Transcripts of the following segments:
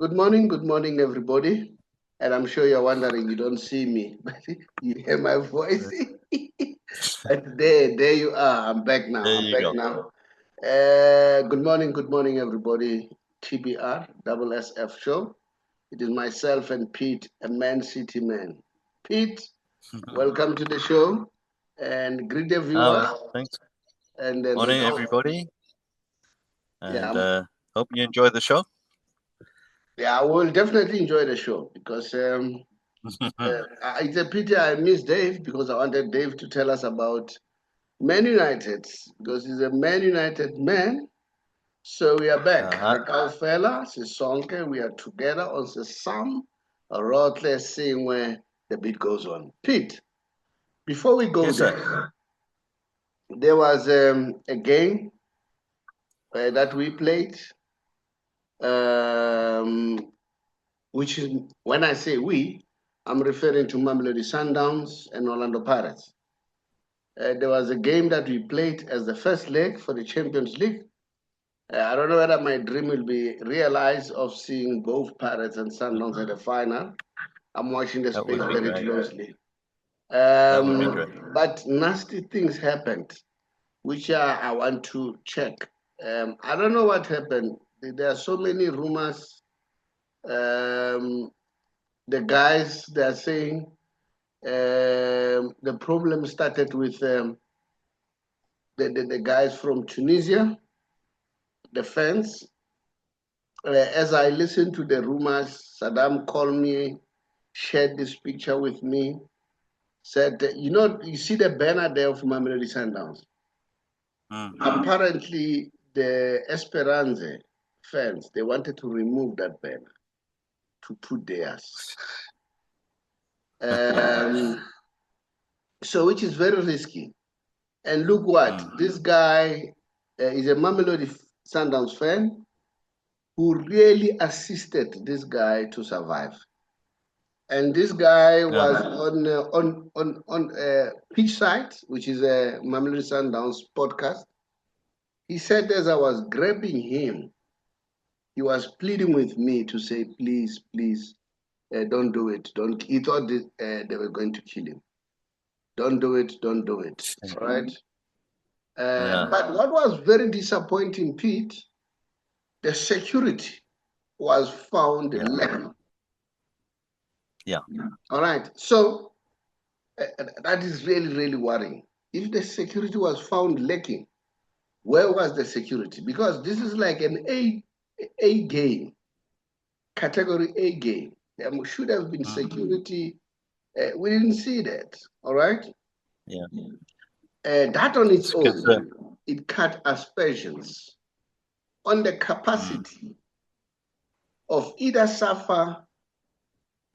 Good morning, everybody. And I'm sure you're wondering, you don't see me, but you hear my voice. But there you are. I'm back now. There I'm you back go. now. Good morning, everybody. TBR SSF Show. It is myself and Pete, a Man City man. Pete, welcome to the show, and greet the viewers. Thanks. And then, Morning, everybody. yeah, And hope you enjoy the show. yeah, I will definitely enjoy the show because it's a pity I missed Dave because I wanted Dave to tell us about Man United because he's a Man United man. So we are back. Fella, Sisonke, we are together on the Sam Rotle seeing where the beat goes on. Pete, before we go Yes, sir. there was a game that we played, um, which is, when I say we, I'm referring to Mamelodi Sundowns and Orlando Pirates. There was a game that we played as the first leg for the Champions League. I don't know whether my dream will be realized of seeing both Pirates and Sundowns at the final. I'm watching the That space would be very great. closely. That would be great. But nasty things happened, which I want to check. I don't know what happened. There are so many rumors. The guys, they're saying the problem started with the guys from Tunisia, the fans. As I listened to the rumors, Saddam called me, shared this picture with me, said, you see the banner there of Mamelodi Sundowns. Apparently, the Esperance fans, they wanted to remove that banner to put theirs. So, which is very risky. And look what, this guy is a Mamelodi Sundowns fan who really assisted this guy to survive. And this guy was on Pitch Site, which is a Mamelodi Sundowns podcast. He said as I was grabbing him, he was pleading with me to say, please, please, don't do it. Don't. He thought they were going to kill him. Don't do it. Don't do it. All right. But what was very disappointing, Pete, the security was found lacking. Yeah. All right. So that is really, really worrying. If the security was found lacking, where was the security? Because this is like an A game, category A game. There should have been security. We didn't see that. All right. Yeah. That on its own, it cut aspersions on the capacity of either SAFA,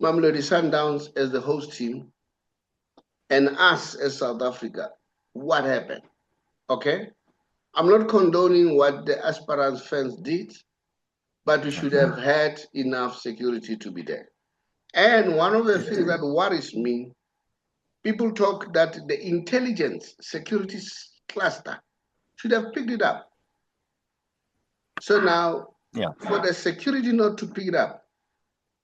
Mamelodi Sundowns as the host team, and us as South Africa. What happened? Okay. I'm not condoning what the Esperance fans did, but we should have had enough security to be there. And one of the things that worries me, people talk that the intelligence security cluster should have picked it up. So now, for the security not to pick it up,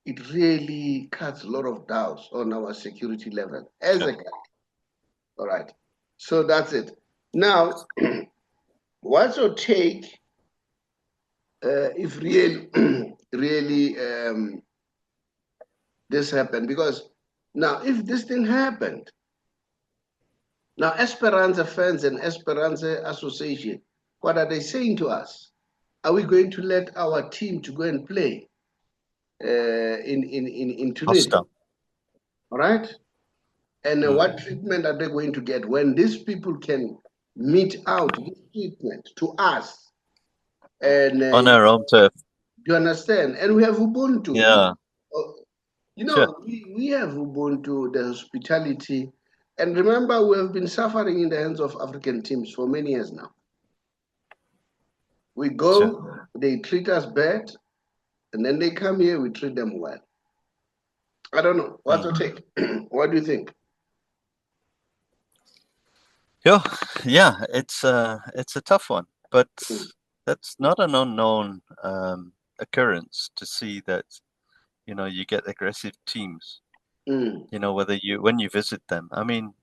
it really cuts a lot of doubts on our security level as a country. All right. So that's it. Now, what's your take if really this happened? Because now, if this thing happened, now Esperance fans and Esperance Association, what are they saying to us? Are we going to let our team to go and play in Tunisia? All right. And what treatment are they going to get when these people can mete out this treatment to us? And on our own turf. Do you understand? And we have Ubuntu. Yeah. We have Ubuntu, the hospitality. And remember, we have been suffering in the hands of African teams for many years now. We go, they treat us bad, and then they come here, we treat them well. I don't know. What's your take? What do you think? Yeah, it's a tough one, but that's not an unknown occurrence to see that, you get aggressive teams, Mm. when you visit them. I mean,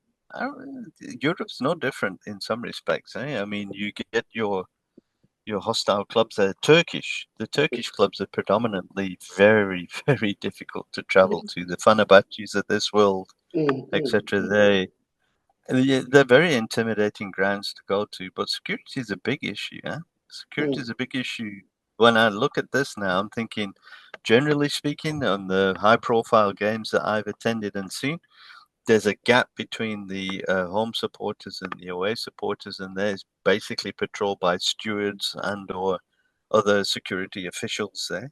Europe's no different in some respects, eh? I mean, you get your hostile clubs. They're Turkish. The Turkish clubs are predominantly very, very difficult to travel to. The Fenerbahçes of this world, etc. They're very intimidating grounds to go to, but security is a big issue. Yeah, security is a big issue. When I look at this now, I'm thinking, generally speaking, on the high-profile games that I've attended and seen, there's a gap between the home supporters and the away supporters, and there's basically patrolled by stewards and or other security officials there.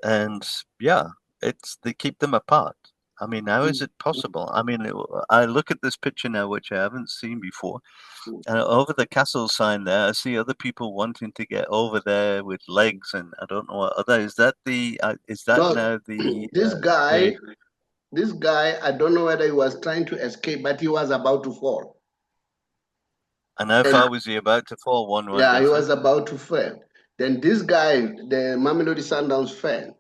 And yeah, they keep them apart. I mean, how is it possible? I mean, I look at this picture now, which I haven't seen before, and over the castle sign there, I see other people wanting to get over there with legs, and I don't know what other. Is that No, now the this guy, I don't know whether he was trying to escape, but he was about to fall. And how far was he about to fall? Yeah, he was about to fall. Then this guy, the Mamelodi Sundowns fan,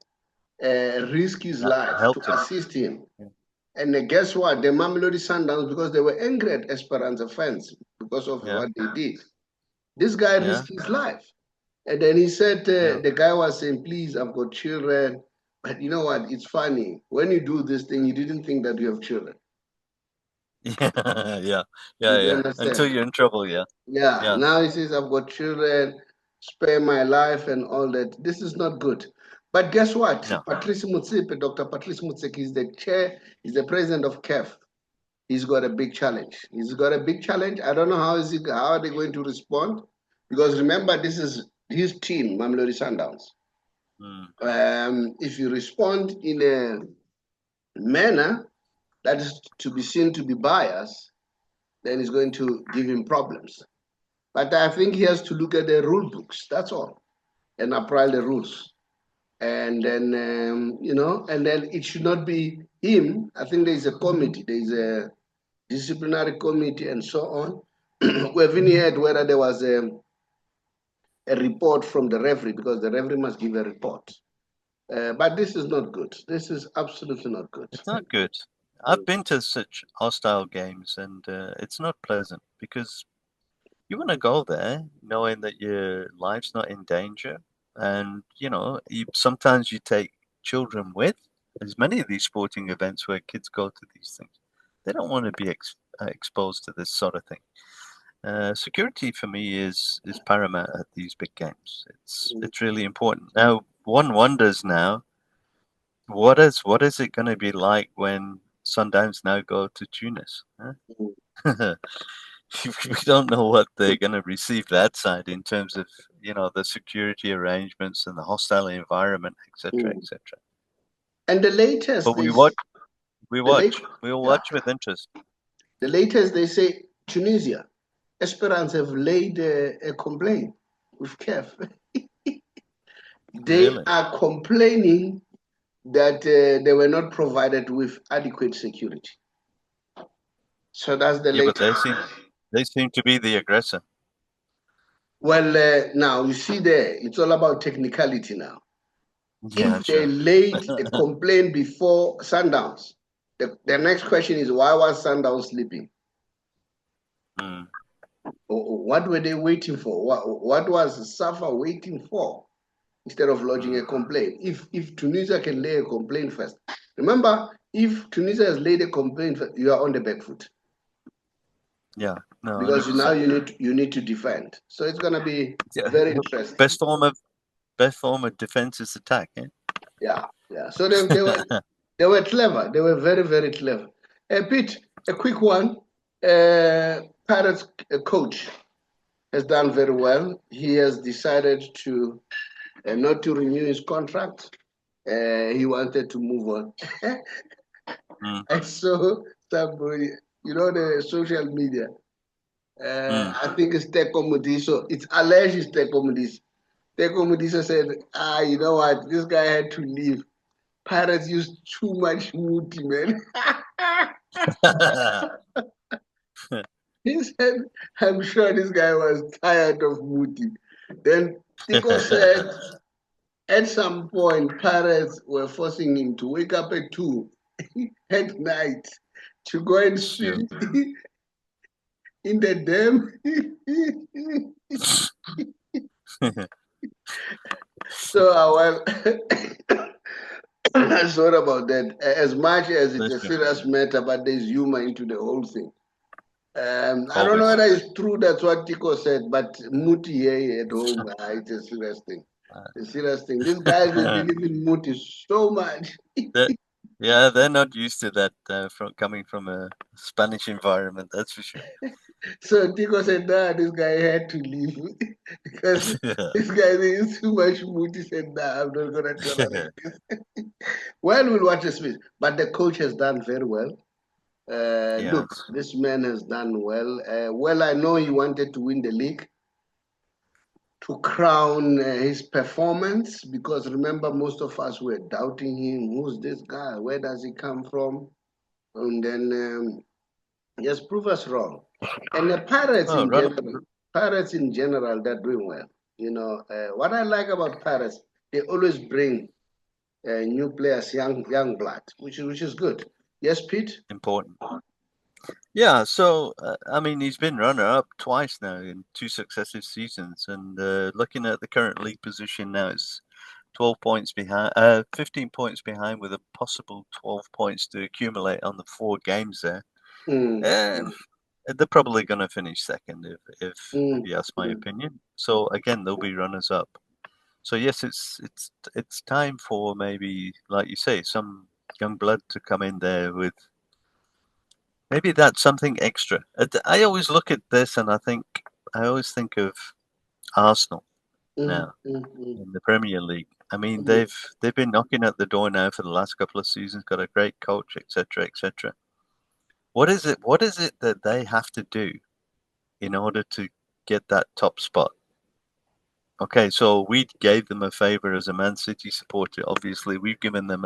risked his life to assist him. Yeah. And guess what? The Mamelodi Sundowns, because they were angry at Esperance fans because of what they did, this guy risked his life. And then he said, the guy was saying, please, I've got children. But you know what? It's funny. When you do this thing, you didn't think that you have children. Yeah. Until you're in trouble, yeah. Now he says, I've got children, spare my life and all that. This is not good. But guess what? No. Patrice Motsepe, Dr. Patrice Motsepe, is the chair, he's the president of CAF. He's got a big challenge. I don't know how are they going to respond? Because remember, this is his team, Mamelodi Sundowns. If you respond in a manner that is to be seen to be biased, then it's going to give him problems. But I think he has to look at the rule books, that's all, and apply the rules. And then, and then it should not be him. I think there's a committee, there's a disciplinary committee and so on. We haven't heard whether there was a report from the referee, because the referee must give a report. But this is not good. This is absolutely not good. It's not good. I've been to such hostile games, and it's not pleasant, because you want to go there knowing that your life's not in danger. And, sometimes you take children with. There's many of these sporting events where kids go to these things. They don't want to be exposed to this sort of thing. Security for me is paramount at these big games. It's really important. Now, one wonders now, what is it going to be like when Sundowns now go to Tunis? Huh? We don't know what they're going to receive that side in terms of, the security arrangements and the hostile environment, etc., etc. And the latest, but we watch with interest. The latest, they say Tunisia, Esperance have laid a complaint with CAF. They are complaining that they were not provided with adequate security. So that's the latest. But they seem to be the aggressor. Well, now you see there, it's all about technicality now. If they laid a complaint before Sundowns, the next question is, why was Sundowns sleeping? What were they waiting for? What was SAFA waiting for instead of lodging a complaint? If Tunisia can lay a complaint first. Remember, if Tunisia has laid a complaint first, you are on the back foot. Yeah, no, because now you need to defend. So it's going to be very interesting. Best form of defense is attack. Eh? Yeah. So they were clever. They were very, very clever. Pete, a quick one. Pirates coach has done very well. He has decided to not to renew his contract. He wanted to move on. I saw somebody, the social media. I think it's Teko Mudiso. It's alleged it's Teko Mudiso. Teko Mudiso said, you know what? This guy had to leave. Pirates used too much Muti, man. He said, I'm sure this guy was tired of Muti. Then Teko said, at some point, Pirates were forcing him to wake up at 2 at night to go and swim in the dam. So, well, I thought about that. As much as it's a serious matter, but there's humor into the whole thing. I don't know whether it's true that's what Tico said, but Muti here at home, it's a serious thing. It's a serious thing. These guys who believe in Muti so much. Yeah, they're not used to that coming from a Spanish environment, that's for sure. So Tico said, nah, this guy had to leave because this guy is too much Muti. Said, nah, I'm not going to tolerate this. Well, we'll watch this space. But the coach has done very well. Look, this man has done well. Well, I know he wanted to win the league to crown his performance, because remember, most of us were doubting him. Who's this guy? Where does he come from? And then just prove us wrong. And the Pirates in general, they're doing well. You know, what I like about Pirates, they always bring new players, young blood, which is good. Yes, Pete? Important. Yeah, so, I mean, he's been runner-up twice now in 2 successive seasons. And looking at the current league position now, it's 12 points behind, 15 points behind with a possible 12 points to accumulate on the 4 games there. They're probably going to finish second if you ask my opinion. So, again, they'll be runners-up. So, yes, it's time for maybe, like you say, some young blood to come in there with maybe that's something extra. I always look at this and I always think of Arsenal now in the Premier League. I mean, they've been knocking at the door now for the last couple of seasons, got a great coach, etc., etc. What is it that they have to do in order to get that top spot? Okay, so we gave them a favor as a Man City supporter. Obviously, we've given them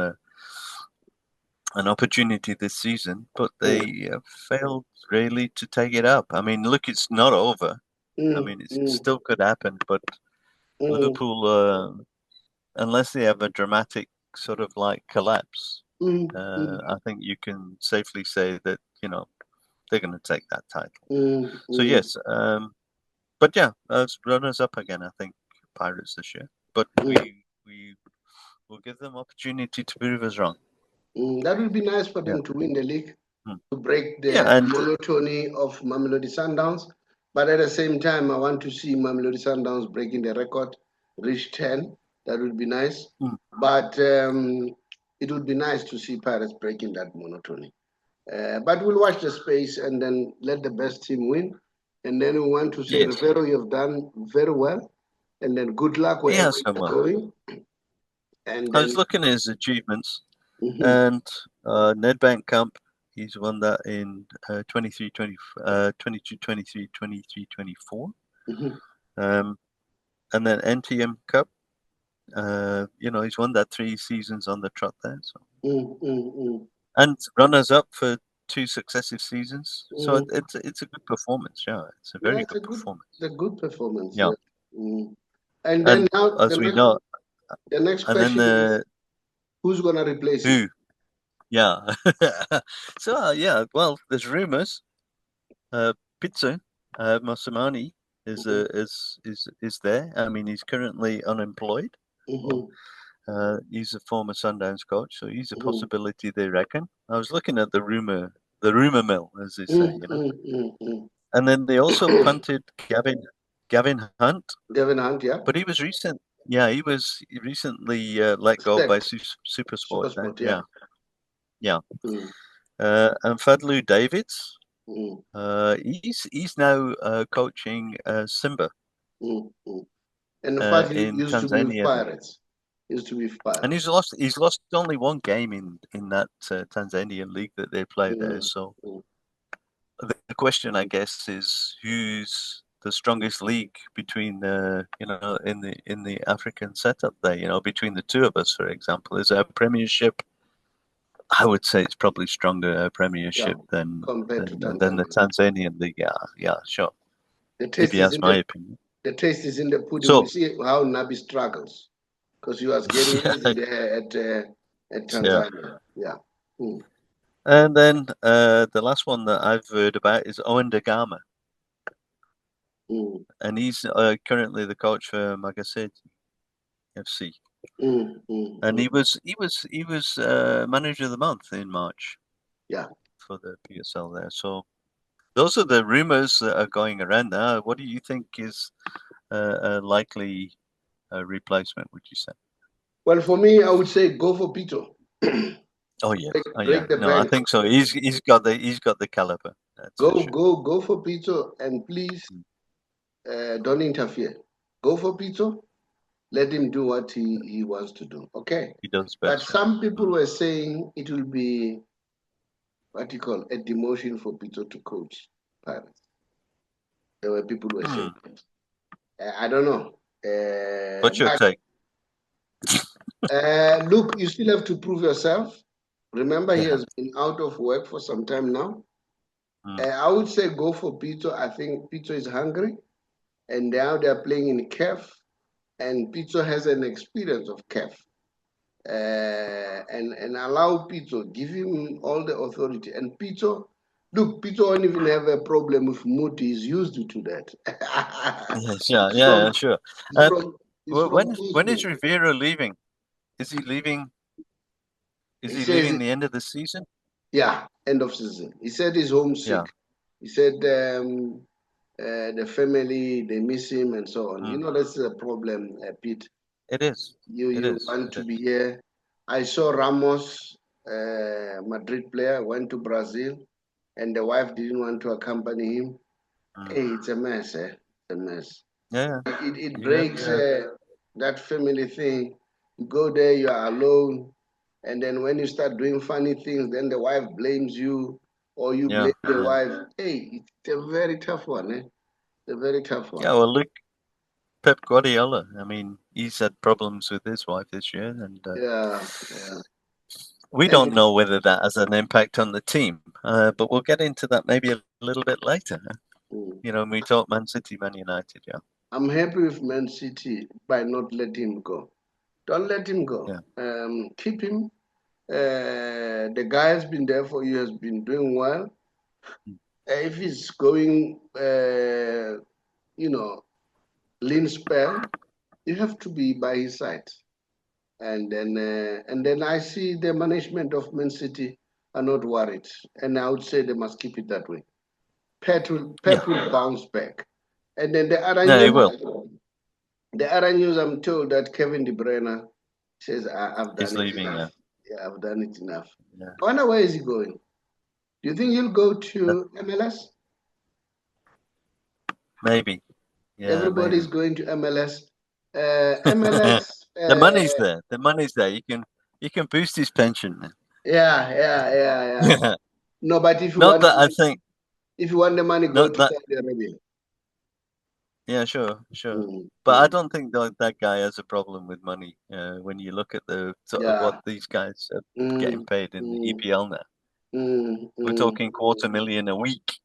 an opportunity this season, but they failed really to take it up. I mean, look, it's not over. I mean, it still could happen, but Liverpool, unless they have a dramatic sort of like collapse, I think you can safely say that, you know, they're going to take that title. So yes, but yeah, as runners up again, I think Pirates this year. But we will give them opportunity to prove us wrong. That would be nice for them to win the league, to break the monotony of Mamelodi Sundowns. But at the same time, I want to see Mamelodi Sundowns breaking the record, reach 10. That would be nice. But it would be nice to see Pirates breaking that monotony. But we'll watch the space and then let the best team win. And then we want to say, Riveiro, you've done very well. And then good luck wherever you're going. And I was looking at his achievements. And Nedbank Cup, he's won that in 22, 23, 24. And then NTM Cup, you know, he's won that 3 seasons on the trot there. So. And runners up for 2 successive seasons. So it's a good performance. Yeah, it's a very good performance. It's a good performance. Yeah. And then now, as we know, the next question is, who's going to replace him? Yeah. So yeah, well, there's rumors. Pitso Mosamani is there. I mean, he's currently unemployed. He's a former Sundowns coach, so he's a possibility, they reckon. I was looking at the rumor mill, as they say, you know. And then they also punted Gavin Hunt. Gavin Hunt, yeah. But he was recently let go by Supersport. Yeah. And Fadlu Davids, he's now coaching Simba. And Fadlu used to be Pirates. And he's lost only 1 game in that Tanzanian league that they play there. So the question, I guess, is who's the strongest league between you know, in the African setup there, you know, between the 2 of us, for example. Is our Premiership? I would say it's probably stronger Premiership than the Tanzanian league. Yeah, sure. The taste if you ask my opinion. The taste is in the pudding. So, we see how Nabi struggles. because he was getting easy there at Tanzania. Yeah. And then the last one that I've heard about is Owen Dagama. And he's currently the coach for Magaset FC. And he was manager of the month in March. Yeah. For the PSL there. So those are the rumors that are going around now. What do you think is a likely replacement, would you say? Well, for me, I would say go for Peter. Oh yeah, I think so. He's got the caliber. Go for Peter, and please don't interfere. Go for Peter. Let him do what he wants to do. Okay. He does best. But some people were saying it will be what you call a demotion for Peter to coach Pirates. There were people who were saying that. I don't know. What's your take? Look, you still have to prove yourself. Remember, he has been out of work for some time now. I would say go for Peter. I think Peter is hungry. And now they're playing in CAF. And Peter has an experience of CAF. And allow Peter, give him all the authority. And Peter, look, Peter won't even have a problem with Muti. He's used to that. Sure. When is Riveiro leaving? Is he leaving? Is he leaving the end of the season? Yeah, end of season. He said he's homesick. Yeah. He said the family, they miss him and so on. You know, that's a problem, Pete. It is. You want to be here. I saw Ramos, Madrid player, went to Brazil, and the wife didn't want to accompany him. Hey, it's a mess, It's a mess. Yeah. It breaks that family thing. You go there, you are alone, and then when you start doing funny things, then the wife blames you, or you blame the wife. Hey, it's a very tough one, It's a very tough one. Yeah, well, look, Pep Guardiola. I mean, he's had problems with his wife this year, and we don't know whether that has an impact on the team. But we'll get into that maybe a little bit later. You know, when we talk Man City, Man United. Yeah, I'm happy with Man City by not letting him go. Don't let him go. Yeah. Keep him. The guy has been there for you, has been doing well. If he's going, lean spell, you have to be by his side. And then I see the management of Man City are not worried, and I would say they must keep it that way. Pep will bounce back, and then the other news. The other news, I'm told that Kevin De Bruyne says, "I've done it enough. Yeah, I've done it enough." Yeah. I wonder where is he going? Do you think he'll go to MLS? Maybe. Yeah, everybody's going to MLS. MLS. The money's there. The money's there. You can boost his pension. Yeah. No, but if you if you want the money, go to Saudi Arabia. Yeah, sure. But I don't think that guy has a problem with money. When you look at the what these guys are getting paid in the EPL now, we're talking $250,000 a week,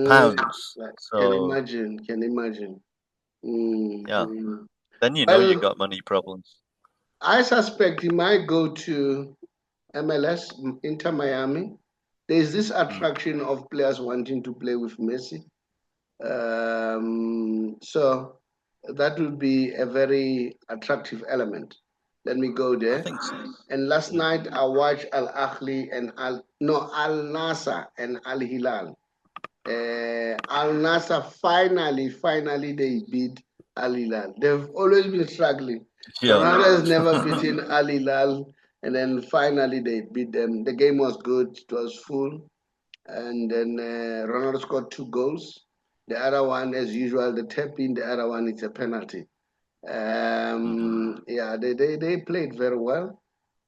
pounds. So, can imagine. Then you know you got money problems. I suspect he might go to MLS, Inter Miami. There's this attraction of players wanting to play with Messi. So that will be a very attractive element. Let me go there. I think so. And last night I watched Al Ahly and Al Nassr and Al Hilal. Al Nassr finally they beat Al Hilal. They've always been struggling. Ronaldo has never beaten Al Hilal, and then finally they beat them. The game was good. It was full, and then Ronaldo scored 2 goals. The other one, as usual, the tap-in. The other one, it's a penalty. Yeah, they played very well,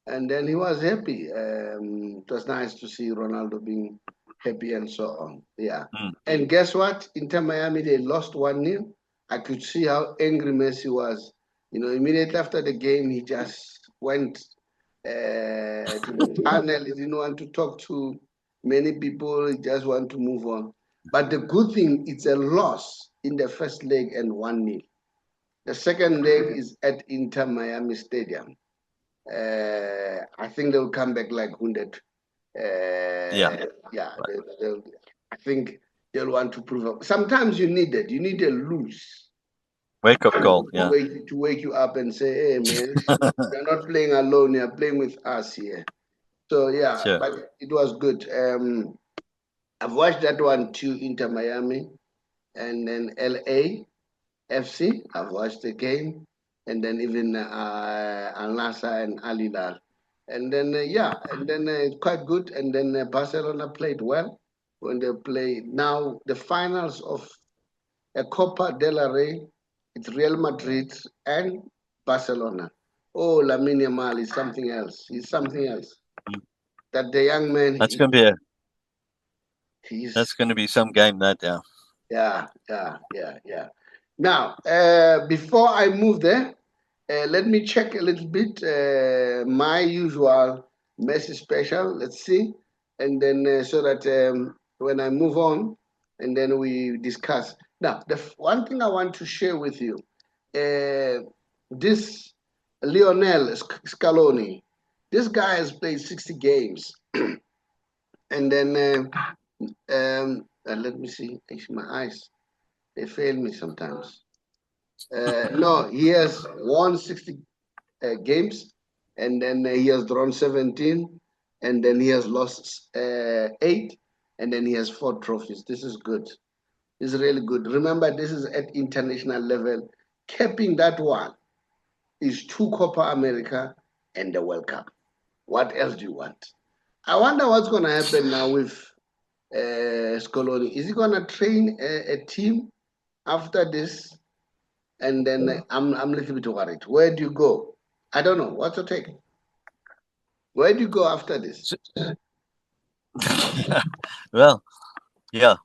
and then he was happy. It was nice to see Ronaldo being happy and so on. Yeah. And guess what? Inter Miami, they lost 1-0. I could see how angry Messi was. You know, immediately after the game, he just went to the tunnel. He didn't want to talk to many people. He just want to move on. But the good thing, it's a loss in the first leg and 1-0. The second leg is at Inter Miami Stadium. I think they'll come back like wounded. Yeah. I think they'll want to prove up. Sometimes you need it. You need a lose. Wake up call. Yeah. To wake you up and say, hey, man, you're not playing alone. You're playing with us here. So, yeah, sure. But it was good. I've watched that one too, Inter Miami, and then LA FC. I've watched the game, and then even Al Nassr and Al Hilal. And then, it's quite good. And then Barcelona played well when they played. Now, the finals of a Copa del Rey, it's Real Madrid and Barcelona. Oh, Lamine Yamal is something else. He's something else. That the young man. That's going to be That's going to be some game, that. Yeah. Yeah. Now, before I move there, let me check a little bit my usual Messi special. Let's see, and then so that when I move on, and then we discuss. Now, the one thing I want to share with you, this Lionel Scaloni, this guy has played 60 games, and then let me see. My eyes, they fail me sometimes. No, he has won 60 games, and then he has drawn 17, and then he has lost 8, and then he has 4 trophies. This is good. This is really good. Remember, this is at international level. Capping that one is 2 Copa America and the World Cup. What else do you want? I wonder what's going to happen now with Scaloni. Is he going to train a team after this? And then I'm a little bit worried. Where do you go? I don't know. What's your take? Where do you go after this? Well, yeah.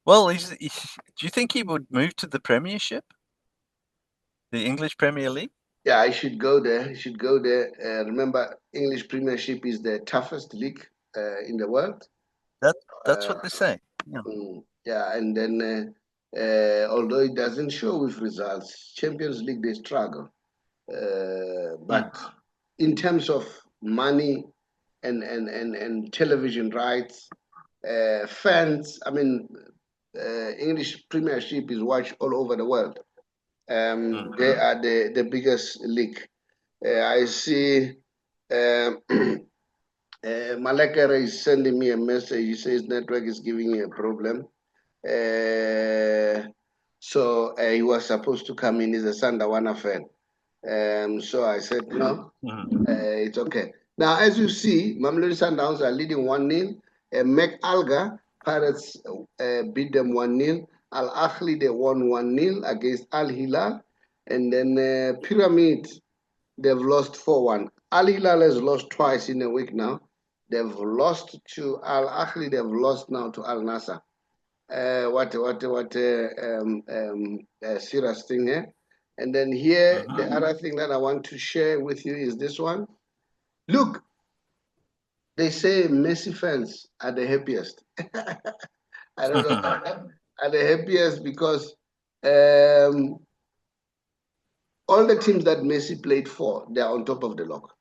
Well, do you think he would move to the Premiership? The English Premier League? Yeah, I should go there. Remember, English Premiership is the toughest league in the world. That's what they say. Yeah, and then although it doesn't show with results, Champions League, they struggle. But in terms of money and television rights, fans, I mean, English Premiership is watched all over the world. They are the biggest league. I see Malekere is sending me a message. He says network is giving me a problem. So he was supposed to come in. He's a Sandawana fan. So I said, no, it's okay. Now, as you see, Mamelodi Sundowns are leading 1-0. Mek Alga, Pirates beat them 1-0. Al Ahly, they won 1-0 against Al Hilal. And then Pyramid, they've lost 4-1. Al Hilal has lost twice in a week now. They've lost to Al Ahly, they've lost now to Al Nassr. What a serious thing here. And then here, the other thing that I want to share with you is this one. Look, they say Messi fans are the happiest. I don't know, are the happiest because all the teams that Messi played for, they are on top of the log.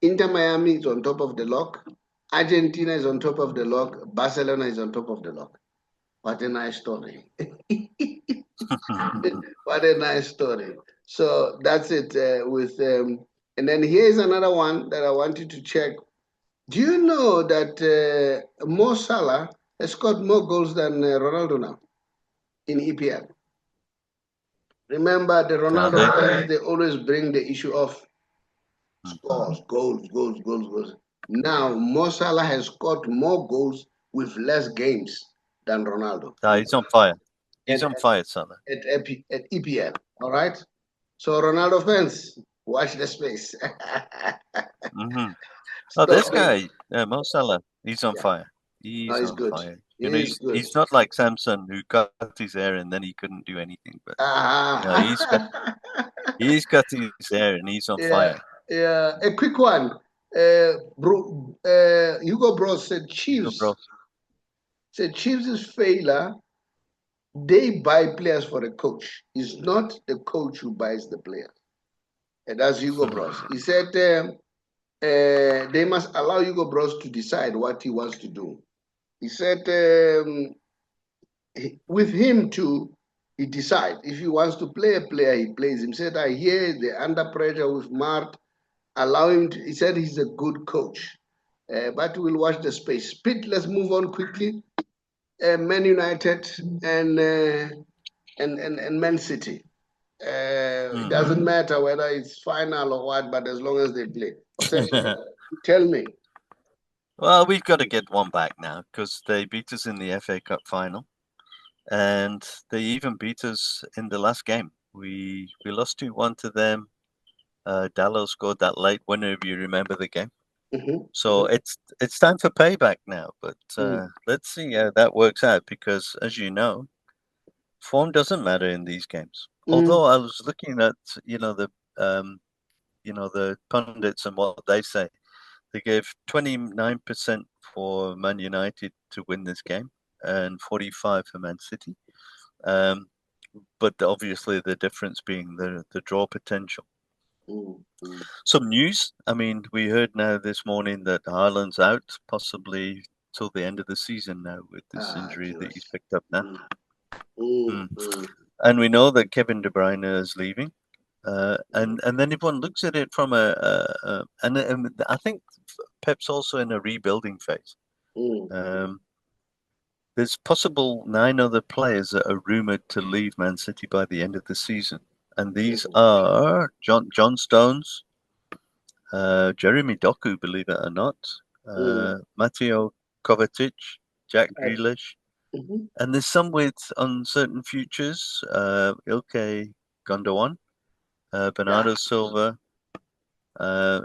Inter Miami is on top of the log. Argentina is on top of the log. Barcelona is on top of the log. What a nice story. What a nice story. So that's it and then here's another one that I wanted to check. Do you know that Mo Salah has scored more goals than Ronaldo now in EPL? Remember, the Ronaldo fans, they always bring the issue of scores, goals. Now, Mo Salah has scored more goals with less games than Ronaldo. He's on fire. He's on fire, Salah. At EPL, all right? So, Ronaldo fans, watch the space. Oh, this guy, Mo Salah, he's on fire. He's on good. fire. You know, he's not like Samson, who cut his hair and then he couldn't do anything. But he's cut his hair and he's on fire. Yeah, a quick one. Hugo Bros said Chiefs' failure they buy players for a coach. It's not the coach who buys the player. And that's Hugo Bros. He said they must allow Hugo Bros to decide what he wants to do. He said with him too, he decides. If he wants to play a player, he plays him. He said, I hear they're under pressure with Mart. Allow him to, he said he's a good coach. But we'll watch the space. Pete, let's move on quickly. Man United and Man City. It doesn't matter whether it's final or what, but as long as they play. Tell me. Well, we've got to get one back now because they beat us in the FA Cup final, and they even beat us in the last game. We lost 2-1 to them. Dallo scored that late winner, if you remember the game. So it's time for payback now. But let's see how that works out because, as you know, form doesn't matter in these games. Although I was looking at the pundits and what they say. They gave 29% for Man United to win this game and 45% for Man City. But obviously the difference being the draw potential. Some news. I mean, we heard now this morning that Haaland's out, possibly till the end of the season now with this injury that he's picked up now. And we know that Kevin De Bruyne is leaving. And then if one looks at it from and I think Pep's also in a rebuilding phase. There's possible 9 other players that are rumored to leave Man City by the end of the season, and these are John Stones, Jeremy Doku, believe it or not, Mateo Kovacic, Jack Grealish, and there's some with uncertain futures, Ilkay Gundogan, Bernardo Silva,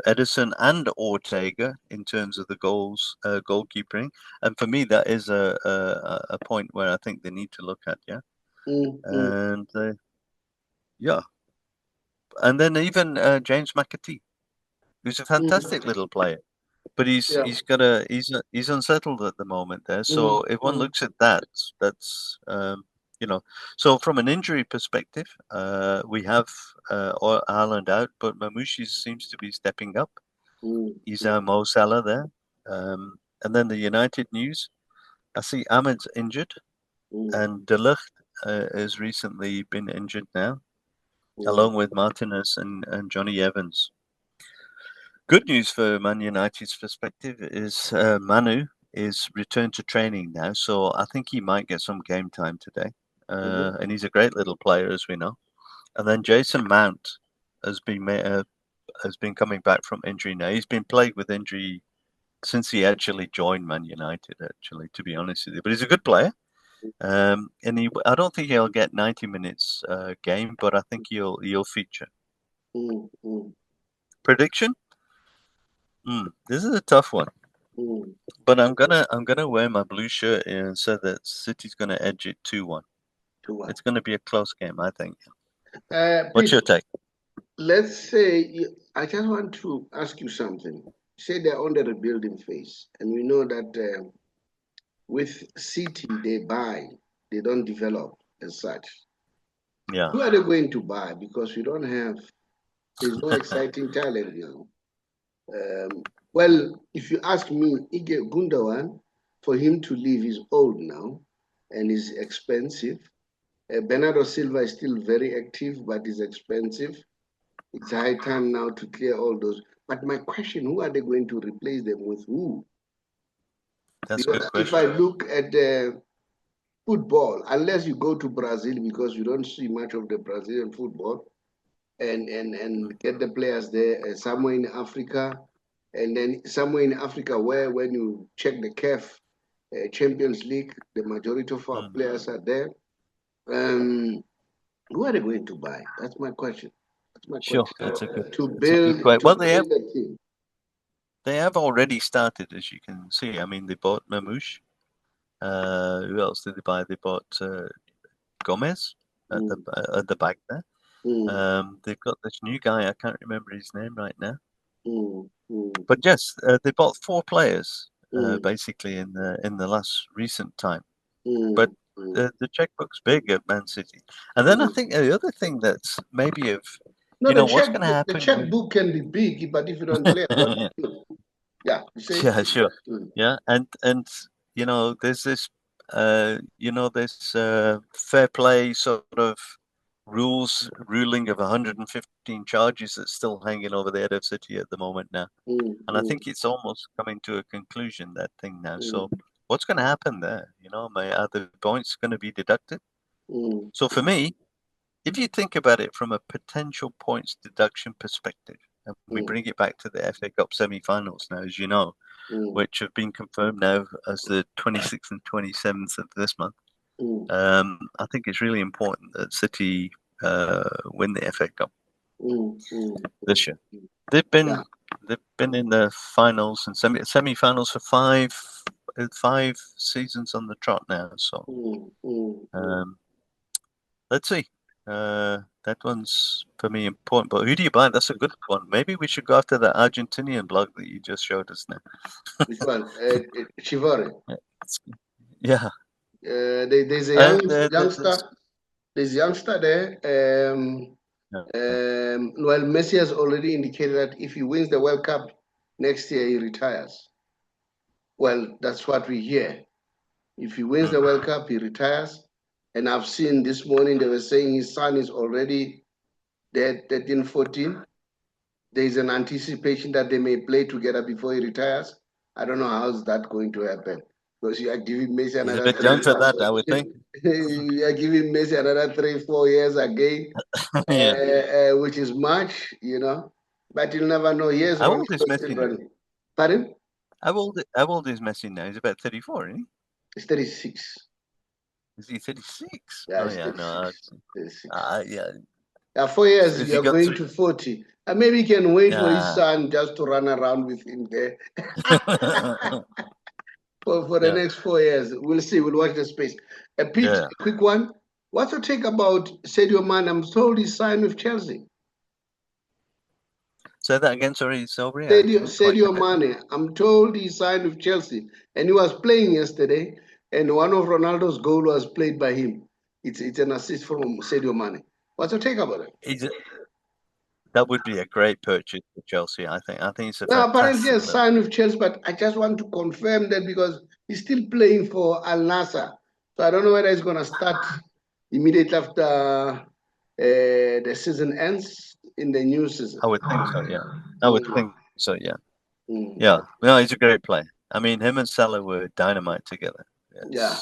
Edison and Ortega in terms of the goalkeeping, and for me that is a point where I think they need to look at, and and then even James McAtee, who's a fantastic little player, but he's unsettled at the moment there. So if one looks at that, that's so from an injury perspective, we have Haaland out, but Mamouche seems to be stepping up. He's our Mo Salah there. And then the United news, I see Ahmed's injured, and De Ligt has recently been injured now, along with Martinez and Johnny Evans. Good news for Man United's perspective is Manu is returned to training now, so I think he might get some game time today. And he's a great little player, as we know. And then Jason Mount has been coming back from injury now. He's been plagued with injury since he actually joined Man United, actually, to be honest with you. But he's a good player. And I don't think he'll get 90 minutes game, but I think he'll feature. Prediction? This is a tough one. But I'm gonna wear my blue shirt and say that City's gonna edge it 2-1. It's gonna be a close game, I think. What's your take? Let's say I just want to ask you something. Say they're on the rebuilding phase, and we know that with City they buy, they don't develop as such. Yeah. Who are they going to buy? Because we don't have. There's no exciting talent now. Well, if you ask me, Ige Gundogan, for him to leave, he's old now and is expensive. Bernardo Silva is still very active, but is expensive. It's high time now to clear all those. But my question, who are they going to replace them with? Who? That's a good question. If I look at football, unless you go to Brazil, because you don't see much of the Brazilian football, and get the players there, somewhere in Africa, and then somewhere in Africa where when you check the CAF Champions League, the majority of our players are there. Who are they going to buy? That's my question. Sure, that's a good question. Well, they have already started, as you can see. I mean, they bought Mamouche. Who else did they buy? They bought Gomez at the back there. They've got this new guy. I can't remember his name right now. But yes, they bought 4 players basically in the last recent time. But the checkbook's big at Man City. And then I think the other thing that's maybe no, the what's going to happen? The checkbook can be big, but if you don't play, yeah, you say. Yeah, sure. Yeah, and there's this there's fair play sort of ruling of 115 charges that's still hanging over the head of City at the moment now. And I think it's almost coming to a conclusion, that thing now. So what's going to happen there? Are the points going to be deducted? So for me, if you think about it from a potential points deduction perspective, and we bring it back to the FA Cup semi-finals now, as you know, which have been confirmed now as the 26th and 27th of this month, I think it's really important that City win the FA Cup this year. They've been in the finals and semi-finals for five seasons on the trot now. So let's see. That one's for me important. But who do you buy? That's a good one. Maybe we should go after the Argentinian blog that you just showed us now. Which one? Chivore. Yeah. There's a youngster. There's a youngster there. Well, Messi has already indicated that if he wins the World Cup next year, he retires. Well, that's what we hear. If he wins the World Cup, he retires. And I've seen this morning, they were saying his son is already dead, 13, 14. There's an anticipation that they may play together before he retires. I don't know how's that going to happen. Because you are giving Messi another... He's a bit young for that, I would think. You are giving Messi another 3-4 years again, which is much, But you'll never know. Years how old is Messi now? Pardon? How old is Messi now? He's about 34, isn't he? He's 36. Is he 36? Yeah, oh, yeah, 36. No. 36. Yeah. 4 years, you're going to 40. And maybe he can wait for his son just to run around with him there. for the next 4 years. We'll see. We'll watch the space. Pete, a quick one. What's your take about Sadio Mane? I'm told he's signed with Chelsea. Say that again, sorry, Saubrey. Sadio Mane. I'm told he signed with Chelsea. And he was playing yesterday. And one of Ronaldo's goals was played by him. It's an assist from Sadio Mane. What's your take about it? That would be a great purchase for Chelsea, I think. I think it's a fantastic... apparently he's signed with Chelsea, but I just want to confirm that because he's still playing for Al Nassr. So I don't know whether he's going to start immediately after the season ends in the new season. I would think so, yeah. I would think so, yeah. Yeah, no, he's a great player. I mean, him and Salah were dynamite together. Yeah.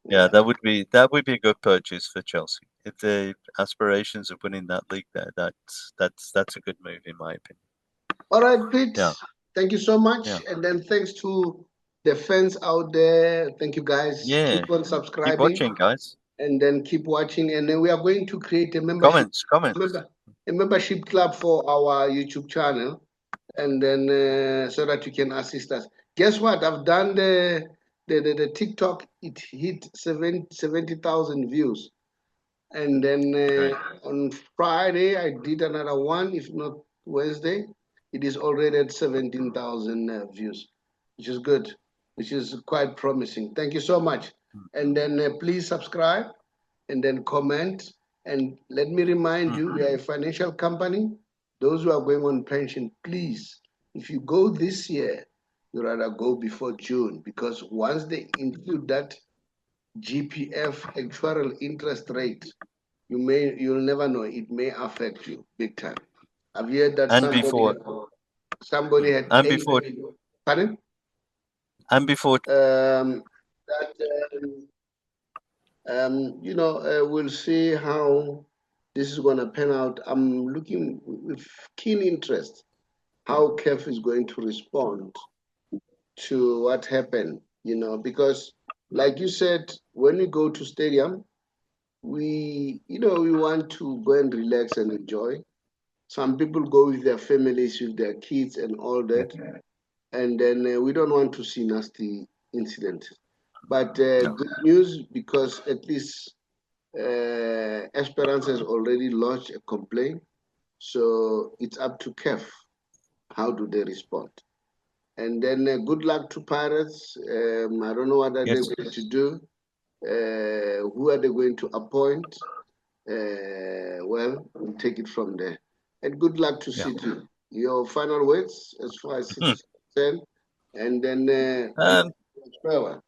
That would be a good purchase for Chelsea. If the aspirations of winning that league there, that's a good move in my opinion. All right, Pete. Yeah. Thank you so much. Yeah. And then thanks to the fans out there. Thank you guys. Yeah. Keep on subscribing. Keep watching, guys. And then keep watching. And then we are going to create a membership. Comments. A membership club for our YouTube channel. And then so that you can assist us. Guess what? I've done the TikTok. It hit 70,000 views. And then on Friday, I did another one, if not Wednesday. It is already at 17,000 views, which is good, which is quite promising. Thank you so much. And then please subscribe and then comment. And let me remind you, we are a financial company. Those who are going on pension, please, if you go this year, you rather go before June, because once they include that GPF actuarial interest rate, you'll never know. It may affect you big time. I've heard that somebody had and before pardon? And before we'll see how this is gonna pan out. I'm looking with keen interest how CAF is going to respond to what happened, because like you said, when we go to stadium, we want to go and relax and enjoy. Some people go with their families, with their kids and all that. And then we don't want to see nasty incidents. But good news, because at least Esperance has already lodged a complaint. So it's up to CAF. How do they respond? And then good luck to Pirates. I don't know what they're going to do. Who are they going to appoint? Well, we'll take it from there. And good luck to City. Your final words as far as City is concerned, and then farewell.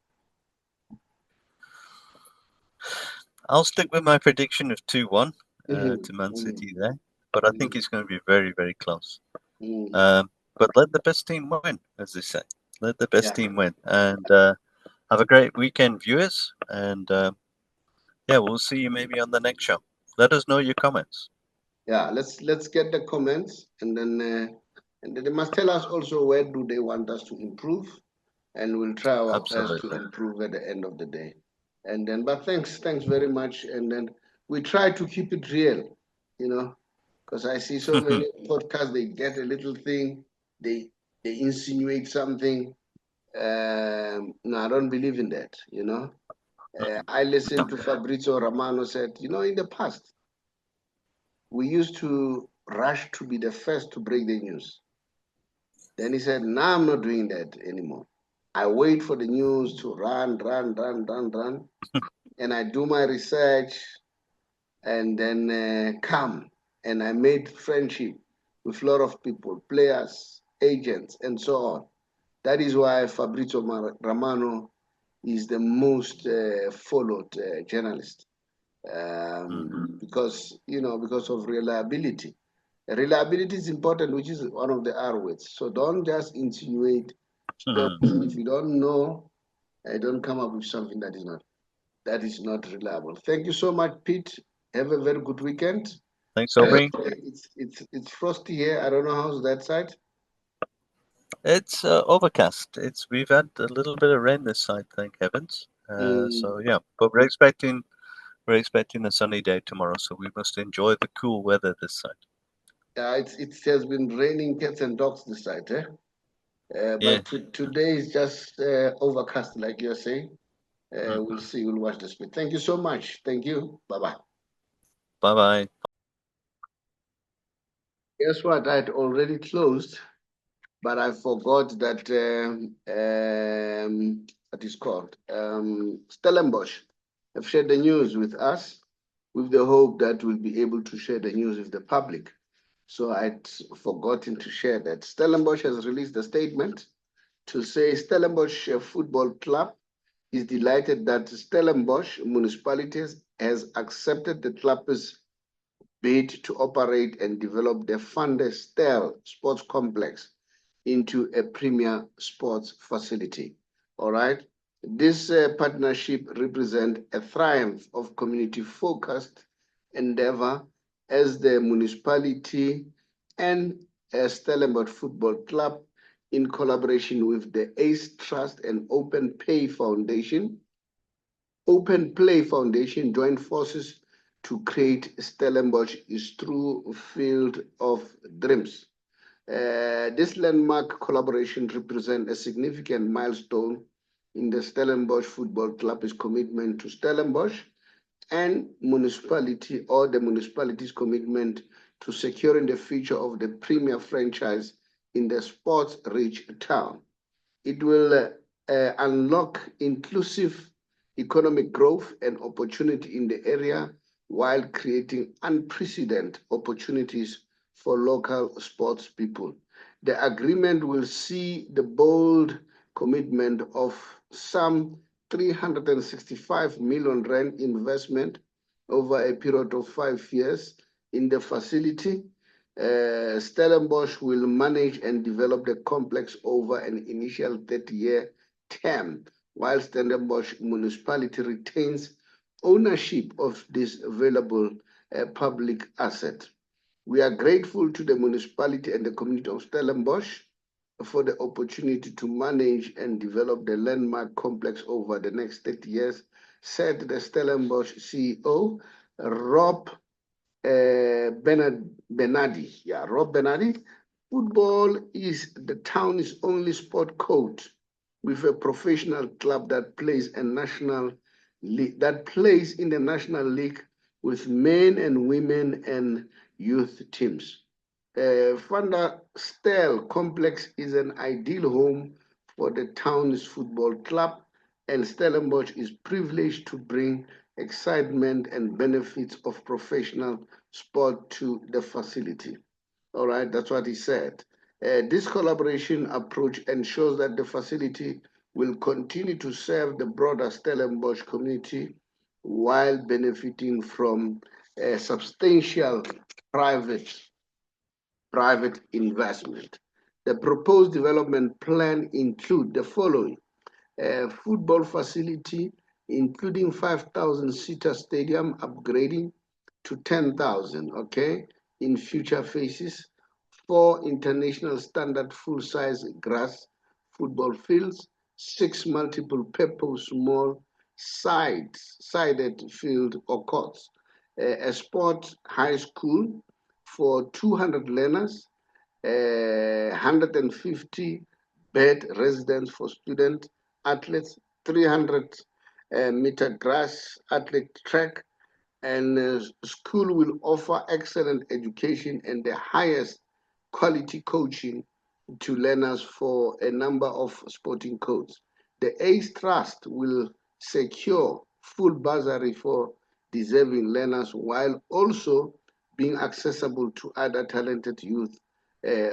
I'll stick with my prediction of 2-1 to Man City there, but I think it's going to be very, very close. But let the best team win, as they say. Let the best team win, and have a great weekend, viewers. And we'll see you maybe on the next show. Let us know your comments. Yeah, let's get the comments, and then they must tell us also where do they want us to improve, and we'll try our best to improve at the end of the day. And then, but thanks very much. And then we try to keep it real, because I see so many podcasts. They get a little thing, they insinuate something. No, I don't believe in that. I listened to Fabrizio Romano said, in the past, we used to rush to be the first to break the news. Then he said, now I'm not doing that anymore. I wait for the news to run, and I do my research, and then come. And I made friendship with a lot of people, players, agents, and so on. That is why Fabrizio Romano is the most followed journalist, because of reliability. Reliability is important, which is one of the R words. So don't just insinuate stories. If you don't know, don't come up with something that is not reliable. Thank you so much, Pete. Have a very good weekend. Thanks, Saubrey. It's frosty here. I don't know how's that side. It's overcast. We've had a little bit of rain this side, thank heavens. So yeah, but we're expecting a sunny day tomorrow, so we must enjoy the cool weather this side. Yeah, it has been raining cats and dogs this side, but today is just overcast, like you're saying. We'll see. We'll watch the speed. Thank you so much. Thank you. Bye-bye. Bye-bye. Guess what? I'd already closed, but I forgot that what is called Stellenbosch have shared the news with us, with the hope that we'll be able to share the news with the public. So I'd forgotten to share that. Stellenbosch has released a statement to say Stellenbosch Football Club is delighted that Stellenbosch municipality has accepted the club's bid to operate and develop the Van der Stel Sports Complex into a premier sports facility. All right. This partnership represents a triumph of community-focused endeavor as the municipality and Stellenbosch Football Club, in collaboration with the ACE Trust and Open Play Foundation, joined forces to create Stellenbosch's true field of dreams. This landmark collaboration represents a significant milestone in the Stellenbosch Football Club's commitment to Stellenbosch and the municipality's commitment to securing the future of the premier franchise in the sports-rich town. It will unlock inclusive economic growth and opportunity in the area while creating unprecedented opportunities for local sports people. The agreement will see the bold commitment of some 365 million rand investment over a period of 5 years in the facility. Stellenbosch will manage and develop the complex over an initial 30-year term, while Stellenbosch municipality retains ownership of this valuable public asset. We are grateful to the municipality and the community of Stellenbosch for the opportunity to manage and develop the landmark complex over the next 30 years, said the Stellenbosch CEO, Rob Bernardi. Yeah, Rob Bernardi. Football is the town's only sport coach with a professional club that plays in the National League with men and women and youth teams. Van der Stel complex is an ideal home for the town's football club and Stellenbosch is privileged to bring excitement and benefits of professional sport to the facility. All right, that's what he said. This collaboration approach ensures that the facility will continue to serve the broader Stellenbosch community while benefiting from substantial private investment. The proposed development plan include the following: a football facility, including 5,000-seater stadium upgrading to 10,000, okay, in future phases, 4 international standard full-size grass football fields, 6 multiple-purpose small sided field or courts, a sport high school for 200 learners, 150 bed residence for student athletes, 300 meter grass athlete track, and school will offer excellent education and the highest quality coaching to learners for a number of sporting codes. The ACE Trust will secure full bursary for deserving learners while also being accessible to other talented youth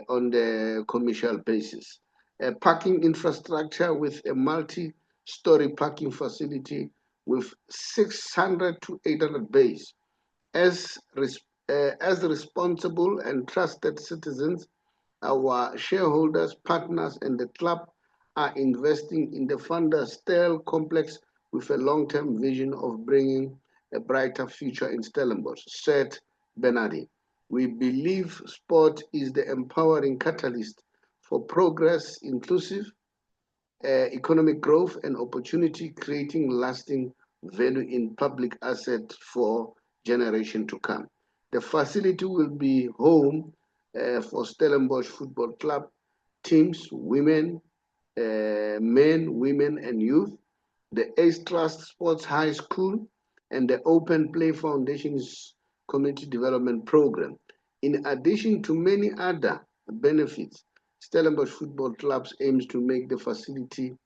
on the commercial basis. A parking infrastructure with a multi-story parking facility with 600 to 800 bays. As responsible and trusted citizens, our shareholders, partners, and the club are investing in the Fundastel complex with a long-term vision of bringing a brighter future in Stellenbosch, said Bernardi. We believe sport is the empowering catalyst for progress, inclusive economic growth, and opportunity, creating lasting value in public asset for generation to come. The facility will be home for Stellenbosch Football Club teams, women, men, women, and youth, the Ace Trust Sports High School, and the Open Play Foundation's Community Development Program. In addition to many other benefits, Stellenbosch Football Clubs aims to make the facility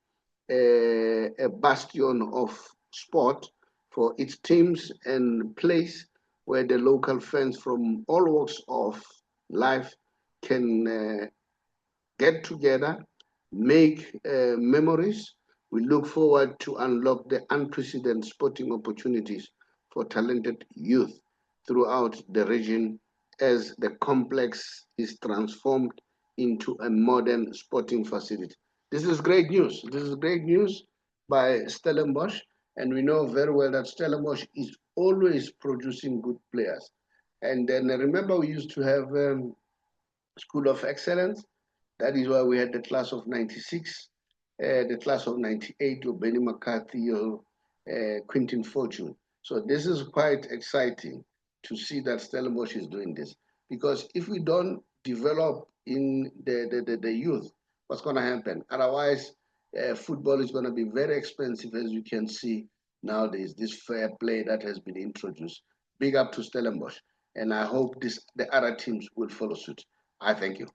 a bastion of sport for its teams and place where the local fans from all walks of life can get together, make memories. We look forward to unlock the unprecedented sporting opportunities for talented youth throughout the region as the complex is transformed into a modern sporting facility. This is great news. This is great news by Stellenbosch, and we know very well that Stellenbosch is always producing good players. And then remember, we used to have School of Excellence. That is why we had the class of 96, the class of 98, or Benny McCarthy, or Quentin Fortune. So this is quite exciting to see that Stellenbosch is doing this. Because if we don't develop in the youth, what's going to happen? Otherwise, football is going to be very expensive, as you can see nowadays, this fair play that has been introduced. Big up to Stellenbosch. And I hope the other teams will follow suit. I thank you.